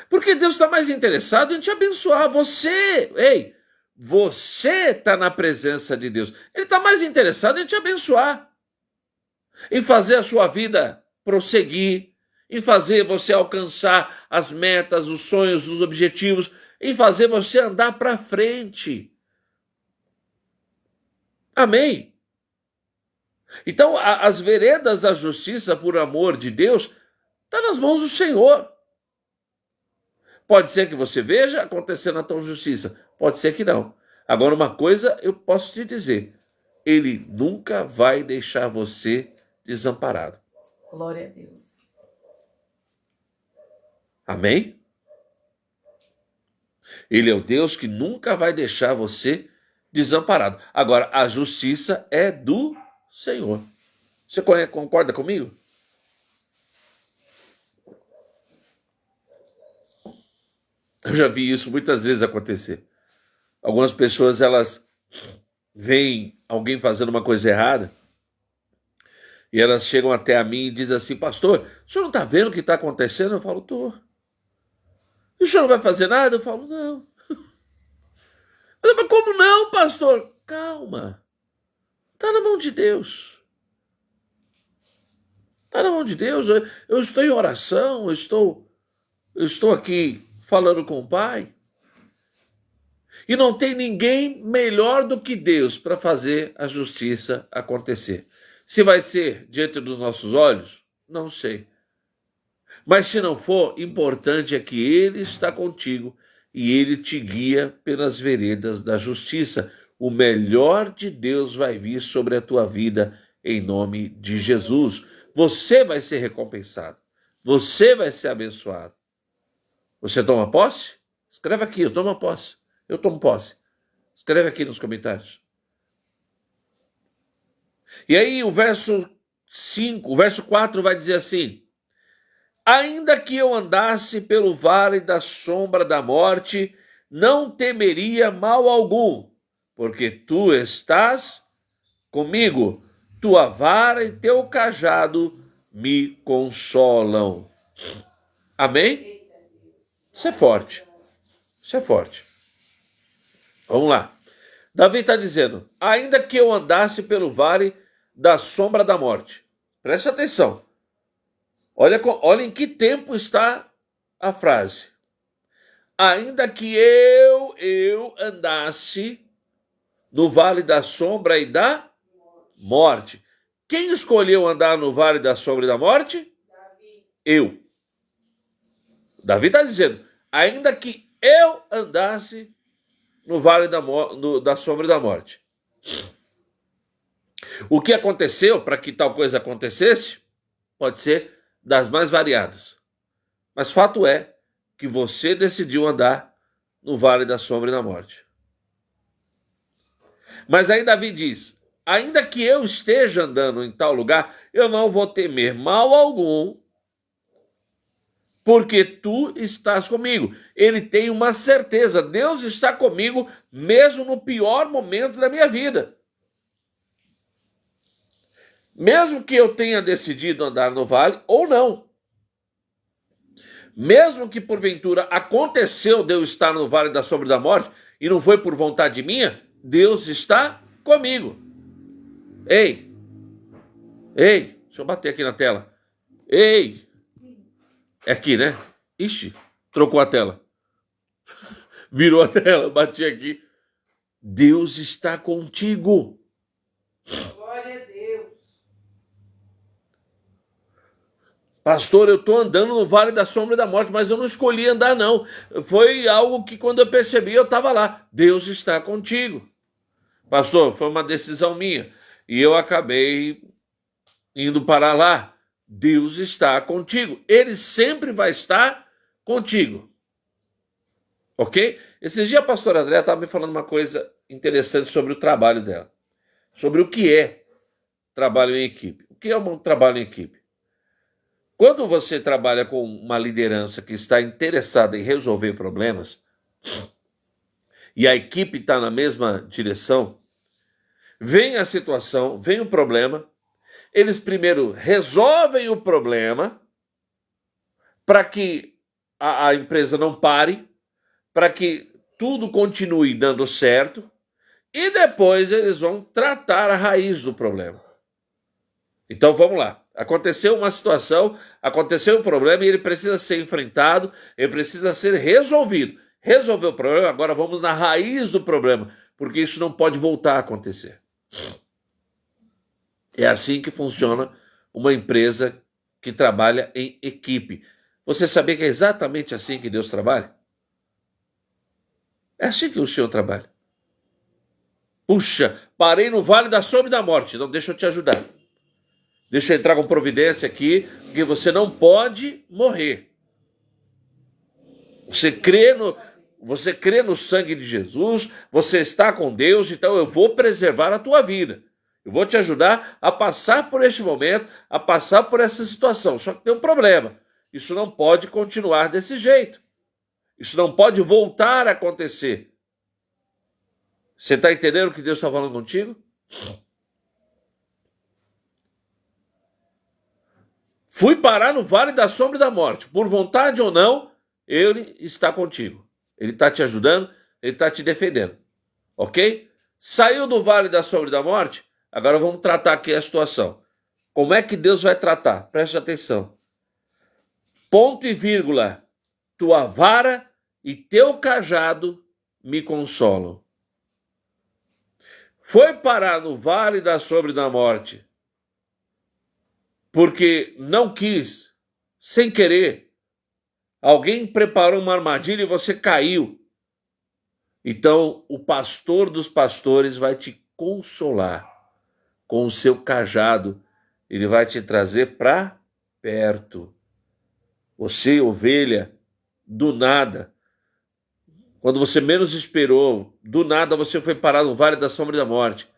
Porque Deus está mais interessado em te abençoar. Você está na presença de Deus. Ele está mais interessado em te abençoar. Em fazer a sua vida prosseguir. Em fazer você alcançar as metas, os sonhos, os objetivos. Em fazer você andar para frente. Amém? Então, as veredas da justiça, por amor de Deus, está nas mãos do Senhor. Pode ser que você veja acontecendo a tal justiça, pode ser que não. Agora, uma coisa eu posso te dizer: Ele nunca vai deixar você desamparado. Glória a Deus. Amém? Ele é o Deus que nunca vai deixar você desamparado. Agora, a justiça é do Senhor. Você concorda comigo? Eu já vi isso muitas vezes acontecer. Algumas pessoas, elas veem alguém fazendo uma coisa errada e elas chegam até a mim e dizem assim: pastor, o senhor não está vendo o que está acontecendo? Eu falo: estou. E o senhor não vai fazer nada? Eu falo: não. Mas como não, pastor? Calma. Está na mão de Deus. Está na mão de Deus. Eu estou em oração, eu estou aqui falando com o Pai. E não tem ninguém melhor do que Deus para fazer a justiça acontecer. Se vai ser diante dos nossos olhos, não sei. Mas se não for, importante é que Ele está contigo e Ele te guia pelas veredas da justiça. O melhor de Deus vai vir sobre a tua vida em nome de Jesus. Você vai ser recompensado. Você vai ser abençoado. Você toma posse? Escreve aqui: eu tomo posse. Eu tomo posse. Escreve aqui nos comentários. E aí o verso 4 vai dizer assim: ainda que eu andasse pelo vale da sombra da morte, não temeria mal algum, porque tu estás comigo, tua vara e teu cajado me consolam. Amém? Isso é forte. Isso é forte. Vamos lá. Davi está dizendo: ainda que eu andasse pelo vale da sombra da morte. Preste atenção. Olha em que tempo está a frase. Ainda que eu andasse no vale da sombra e da morte. Quem escolheu andar no vale da sombra e da morte? Davi. Eu. Davi está dizendo: ainda que eu andasse no vale da sombra e da morte. O que aconteceu para que tal coisa acontecesse pode ser das mais variadas. Mas fato é que você decidiu andar no vale da sombra e da morte. Mas aí Davi diz: ainda que eu esteja andando em tal lugar, eu não vou temer mal algum, porque tu estás comigo. Ele tem uma certeza: Deus está comigo mesmo no pior momento da minha vida. Mesmo que eu tenha decidido andar no vale ou não. Mesmo que porventura aconteceu de eu estar no vale da sombra da morte e não foi por vontade minha, Deus está comigo. Ei, Ei, deixa eu bater aqui na tela. Ei, é aqui, né? Ixi, trocou a tela. Virou a tela, bati aqui. Deus está contigo. Glória a Deus. Pastor, eu estou andando no vale da sombra da morte, mas eu não escolhi andar, não. Foi algo que quando eu percebi, eu estava lá. Deus está contigo. Pastor, foi uma decisão minha. E eu acabei indo para lá. Deus está contigo. Ele sempre vai estar contigo. Ok? Esses dias a pastora André estava me falando uma coisa interessante sobre o trabalho dela. Sobre o que é trabalho em equipe. O que é um trabalho em equipe? Quando você trabalha com uma liderança que está interessada em resolver problemas, e a equipe está na mesma direção, vem a situação, vem o problema, eles primeiro resolvem o problema para que a empresa não pare, para que tudo continue dando certo, e depois eles vão tratar a raiz do problema. Então vamos lá. Aconteceu uma situação, aconteceu um problema e ele precisa ser enfrentado, ele precisa ser resolvido. Resolveu o problema, agora vamos na raiz do problema, porque isso não pode voltar a acontecer. É assim que funciona uma empresa que trabalha em equipe. Você sabia que é exatamente assim que Deus trabalha? É assim que o Senhor trabalha. Puxa, parei no vale da sombra e da morte. Não, deixa eu te ajudar. Deixa eu entrar com providência aqui, porque você não pode morrer. Você crê no sangue de Jesus, você está com Deus, então eu vou preservar a tua vida. Eu vou te ajudar a passar por este momento, a passar por essa situação. Só que tem um problema. Isso não pode continuar desse jeito. Isso não pode voltar a acontecer. Você está entendendo o que Deus está falando contigo? Fui parar no vale da sombra e da morte. Por vontade ou não, Ele está contigo. Ele está te ajudando, Ele está te defendendo. Ok? Saiu do vale da sombra e da morte? Agora vamos tratar aqui a situação. Como é que Deus vai tratar? Preste atenção. Ponto e vírgula. Tua vara e teu cajado me consolam. Foi parar no vale da sombra e da morte porque não quis, sem querer. Alguém preparou uma armadilha e você caiu. Então, o pastor dos pastores vai te consolar com o seu cajado. Ele vai te trazer para perto. Você, ovelha, do nada, quando você menos esperou, do nada você foi parar no vale da sombra e da morte.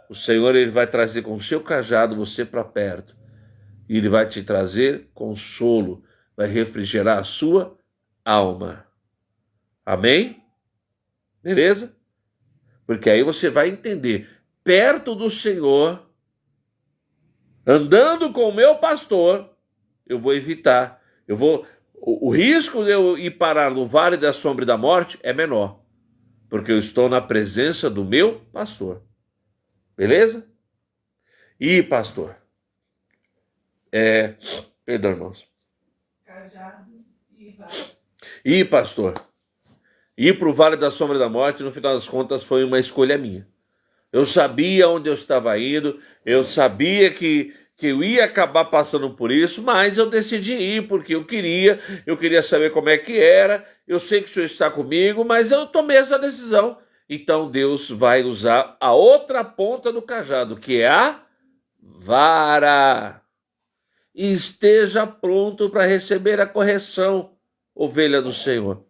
O Senhor, ele vai trazer com o seu cajado você para perto. E ele vai te trazer consolo, vai refrigerar a sua alma. Amém? Beleza? Porque aí você vai entender, perto do Senhor, andando com o meu pastor, eu vou evitar, o risco de eu ir parar no vale da sombra e da morte é menor, porque eu estou na presença do meu pastor. Beleza? E pastor, perdão, irmãos. Cajado e vara. E pastor, ir para o Vale da Sombra da Morte, no final das contas, foi uma escolha minha. Eu sabia onde eu estava indo, eu sabia que eu ia acabar passando por isso, mas eu decidi ir porque eu queria saber como é que era, eu sei que o Senhor está comigo, mas eu tomei essa decisão. Então Deus vai usar a outra ponta do cajado, que é a vara. E esteja pronto para receber a correção, ovelha do Senhor.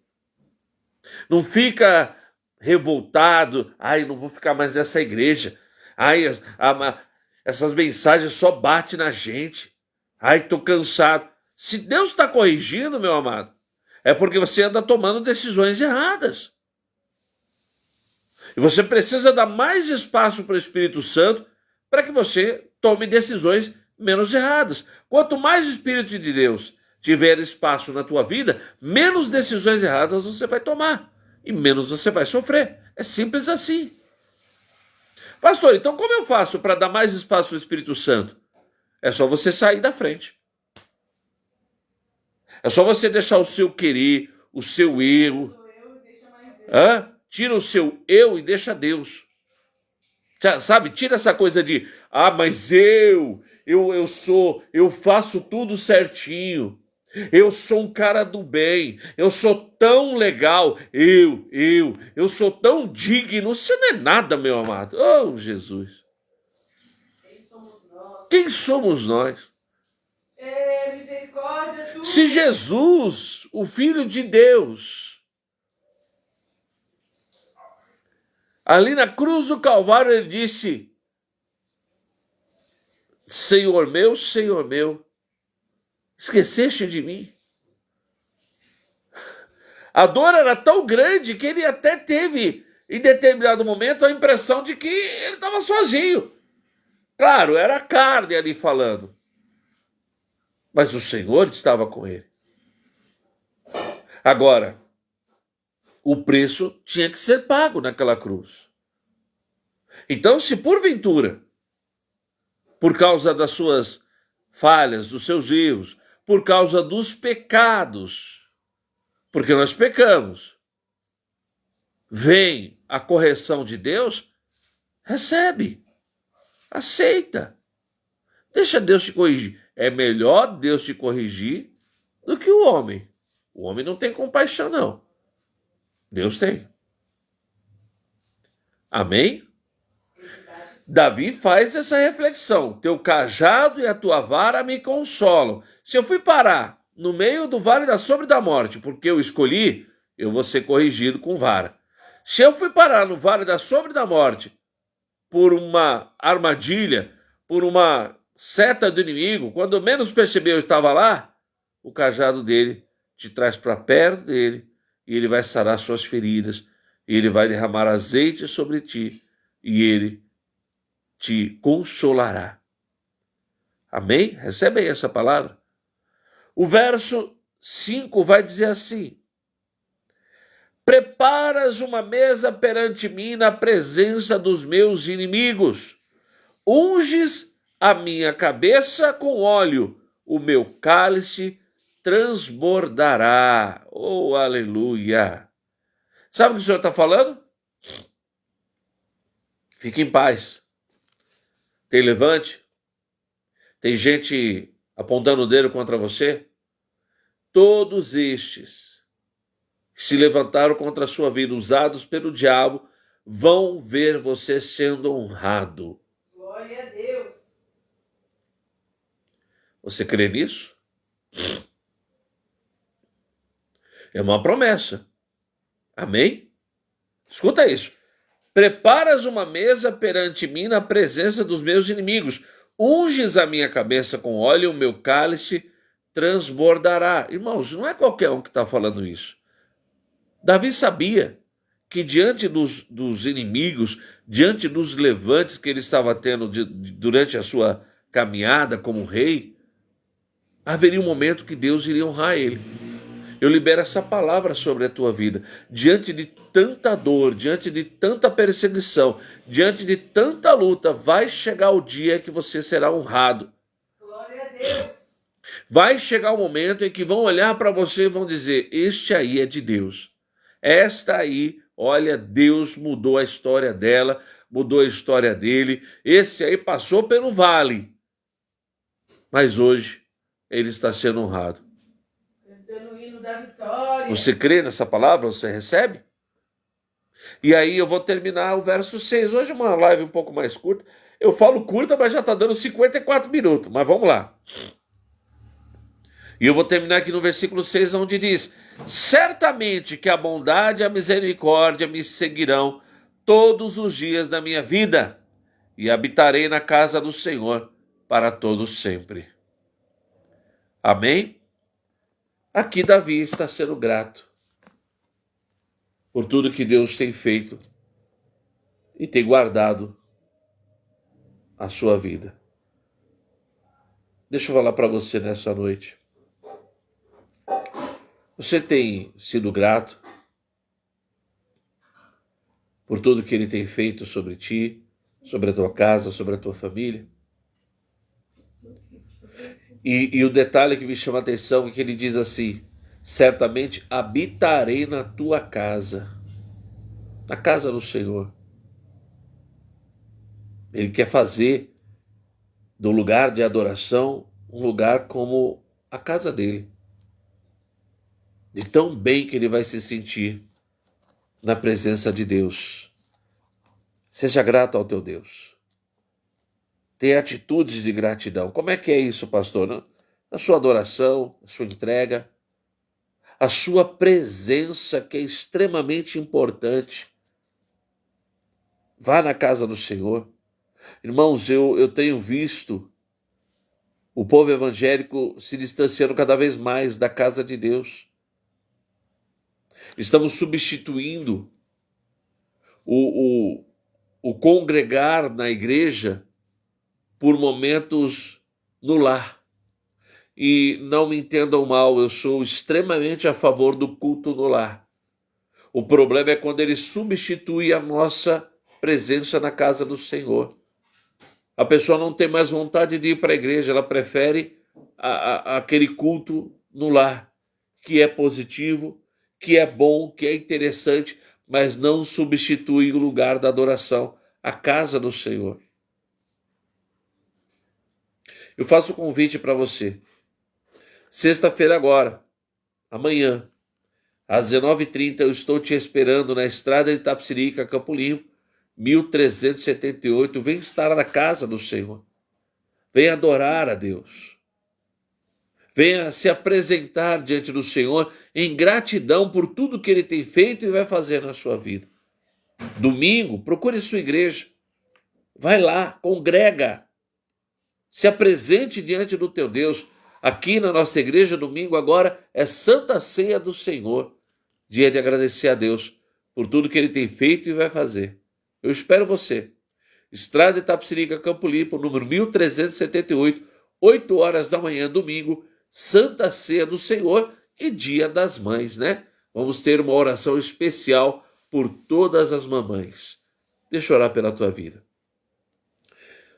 Não fica revoltado, não vou ficar mais nessa igreja, essas mensagens só batem na gente, tô cansado. Se Deus está corrigindo, meu amado, é porque você anda tomando decisões erradas. E você precisa dar mais espaço para o Espírito Santo para que você tome decisões menos erradas. Quanto mais o Espírito de Deus tiver espaço na tua vida, menos decisões erradas você vai tomar e menos você vai sofrer. É simples assim. Pastor, então como eu faço para dar mais espaço ao Espírito Santo? É só você sair da frente. É só você deixar o seu querer, o seu erro. Sou eu e deixa mais Deus. Tira o seu eu e deixa Deus. Sabe, tira essa coisa de, mas eu faço tudo certinho. Eu sou um cara do bem, eu sou tão legal, eu sou tão digno. Você não é nada, meu amado. Oh, Jesus. Quem somos nós? Quem somos nós? É misericórdia tua. Se Jesus, o Filho de Deus, ali na cruz do Calvário, ele disse: Senhor meu, esqueceste de mim? A dor era tão grande que ele até teve, em determinado momento, a impressão de que ele estava sozinho. Claro, era a carne ali falando. Mas o Senhor estava com ele. Agora, o preço tinha que ser pago naquela cruz. Então, se porventura, por causa das suas falhas, dos seus erros, por causa dos pecados, porque nós pecamos, vem a correção de Deus, recebe, aceita, deixa Deus te corrigir. É melhor Deus te corrigir do que o homem. O homem não tem compaixão, não. Deus tem. Amém? Davi faz essa reflexão: teu cajado e a tua vara me consolam. Se eu fui parar no meio do vale da sombra e da morte, porque eu escolhi, eu vou ser corrigido com vara. Se eu fui parar no vale da sombra e da morte por uma armadilha, por uma seta do inimigo, quando menos percebeu eu estava lá, o cajado dele te traz para perto dele e ele vai sarar suas feridas, e ele vai derramar azeite sobre ti e ele te consolará. Amém? Recebe aí essa palavra. O verso 5 vai dizer assim: preparas uma mesa perante mim na presença dos meus inimigos, unges a minha cabeça com óleo, o meu cálice transbordará. Oh, aleluia! Sabe o que o Senhor está falando? Fique em paz. Tem levante? Tem gente apontando o dedo contra você? Todos estes que se levantaram contra a sua vida, usados pelo diabo, vão ver você sendo honrado. Glória a Deus. Você crê nisso? É uma promessa. Amém? Escuta isso. Preparas uma mesa perante mim na presença dos meus inimigos. Unges a minha cabeça com óleo, o meu cálice transbordará. Irmãos, não é qualquer um que está falando isso. Davi sabia que diante dos inimigos, diante dos levantes que ele estava tendo durante a sua caminhada como rei, haveria um momento que Deus iria honrar ele. Eu libero essa palavra sobre a tua vida. Diante de tanta dor, diante de tanta perseguição, diante de tanta luta, vai chegar o dia que você será honrado. Glória a Deus. Vai chegar o momento em que vão olhar para você e vão dizer: este aí é de Deus. Esta aí, olha, Deus mudou a história dela, mudou a história dele. Esse aí passou pelo vale, mas hoje ele está sendo honrado. Cantando o hino da vitória. Você crê nessa palavra? Você recebe? E aí eu vou terminar o verso 6. Hoje é uma live um pouco mais curta. Eu falo curta, mas já está dando 54 minutos. Mas vamos lá. E eu vou terminar aqui no versículo 6, onde diz: certamente que a bondade e a misericórdia me seguirão todos os dias da minha vida, e habitarei na casa do Senhor para todos sempre. Amém? Aqui Davi está sendo grato por tudo que Deus tem feito e tem guardado a sua vida. Deixa eu falar para você nessa noite. Você tem sido grato por tudo que Ele tem feito sobre ti, sobre a tua casa, sobre a tua família? E o detalhe que me chama a atenção é que ele diz assim: certamente habitarei na tua casa, na casa do Senhor. Ele quer fazer do lugar de adoração um lugar como a casa dele. De tão bem que ele vai se sentir na presença de Deus. Seja grato ao teu Deus. Tenha atitudes de gratidão. Como é que é isso, pastor? Na sua adoração, na sua entrega, a sua presença, que é extremamente importante. Vá na casa do Senhor. Irmãos, eu tenho visto o povo evangélico se distanciando cada vez mais da casa de Deus. Estamos substituindo o congregar na igreja por momentos no lar. E não me entendam mal, eu sou extremamente a favor do culto no lar. O problema é quando ele substitui a nossa presença na casa do Senhor. A pessoa não tem mais vontade de ir para a igreja, ela prefere aquele culto no lar, que é positivo, que é bom, que é interessante, mas não substitui o lugar da adoração, a casa do Senhor. Eu faço um convite para você. Sexta-feira agora, amanhã, às 19h30, eu estou te esperando na estrada de Itapecerica, Campo Limpo, 1378. Vem estar na casa do Senhor. Venha adorar a Deus. Venha se apresentar diante do Senhor em gratidão por tudo que Ele tem feito e vai fazer na sua vida. Domingo, procure sua igreja. Vai lá, congrega. Se apresente diante do teu Deus. Aqui na nossa igreja, domingo agora, é Santa Ceia do Senhor. Dia de agradecer a Deus por tudo que Ele tem feito e vai fazer. Eu espero você. Estrada Itapecerica, Campo Limpo, número 1378, 8 horas da manhã, domingo, Santa Ceia do Senhor e Dia das Mães, né? Vamos ter uma oração especial por todas as mamães. Deixa eu orar pela tua vida.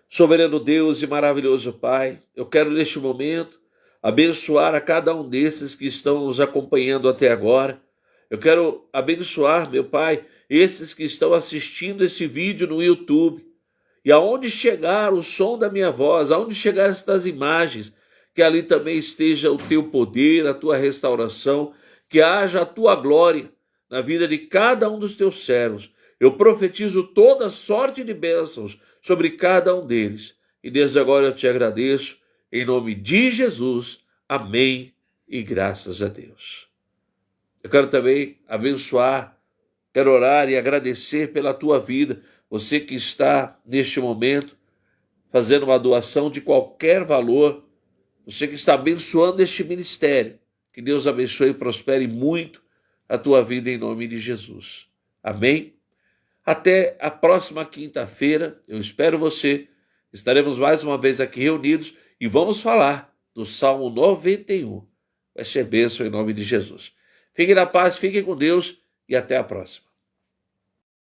Soberano Deus e maravilhoso Pai, eu quero neste momento abençoar a cada um desses que estão nos acompanhando até agora. Eu quero abençoar, meu Pai, esses que estão assistindo esse vídeo no YouTube. E aonde chegar o som da minha voz, aonde chegar estas imagens, que ali também esteja o teu poder, a tua restauração, que haja a tua glória na vida de cada um dos teus servos. Eu profetizo toda sorte de bênçãos sobre cada um deles. E desde agora eu te agradeço, em nome de Jesus. Amém e graças a Deus. Eu quero também abençoar, quero orar e agradecer pela tua vida. Você que está neste momento fazendo uma doação de qualquer valor, você que está abençoando este ministério, que Deus abençoe e prospere muito a tua vida em nome de Jesus. Amém? Até a próxima quinta-feira, eu espero você. Estaremos mais uma vez aqui reunidos e vamos falar do Salmo 91. Vai ser bênção em nome de Jesus. Fiquem na paz, fiquem com Deus e até a próxima.